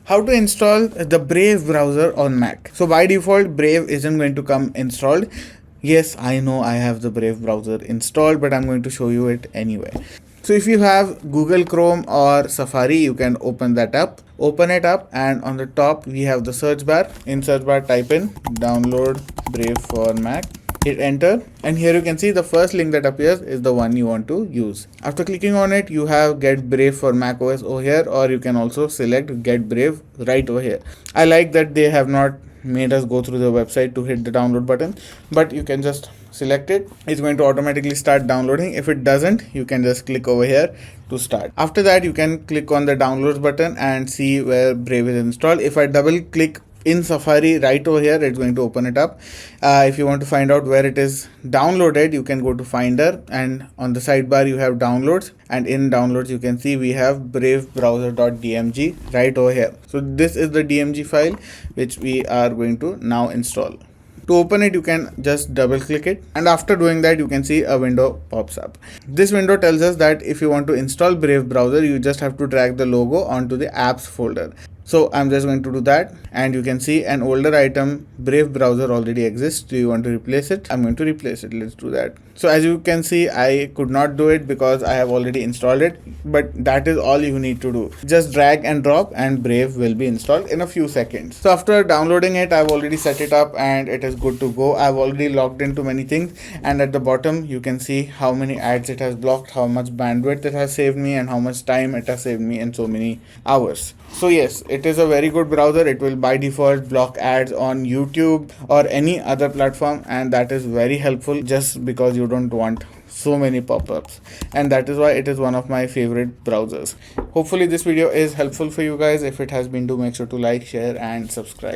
How to install the Brave browser on Mac. So by default, Brave isn't going to come installed. Yes, I know I have the Brave browser installed, but I'm going to show you it anyway. So if you have Google Chrome or Safari, you can open that up. Open it up, and on the top we have the search bar. In search bar, type in download Brave for Mac. Hit enter, and here you can see the first link that appears is the one you want to use. After clicking on it, you have Get Brave for Mac OS over here, or you can also select Get Brave right over here. I like that they have not made us go through the website to hit the download button, but you can just select it. It's going to automatically start downloading. If it doesn't, you can just click over here to start. After that, you can click on the downloads button and see where Brave is installed. If I double click in Safari right over here, it's going to open it up. If you want to find out where it is downloaded, you can go to Finder, and on the sidebar you have downloads, and in downloads you can see we have bravebrowser.dmg right over here. So this is the DMG file which we are going to now install. To open it, you can just double click it, and after doing that you can see a window pops up. This window tells us that if you want to install Brave browser, you just have to drag the logo onto the apps folder. So I'm just going to do that, and you can see an older item, Brave browser, already exists. Do you want to replace it? I'm going to replace it. Let's do that. So as you can see, I could not do it because I have already installed it, but that is all you need to do. Just drag and drop and Brave will be installed in a few seconds. So after downloading it, I've already set it up and it is good to go. I've already logged into many things, and at the bottom you can see how many ads it has blocked, how much bandwidth it has saved me, and how much time it has saved me in so many hours. So yes, it is a very good browser. It will by default block ads on YouTube or any other platform, and that is very helpful just because you don't want so many pop-ups, and that is why it is one of my favorite browsers. Hopefully this video is helpful for you guys. If it has been, do make sure to like, share and subscribe.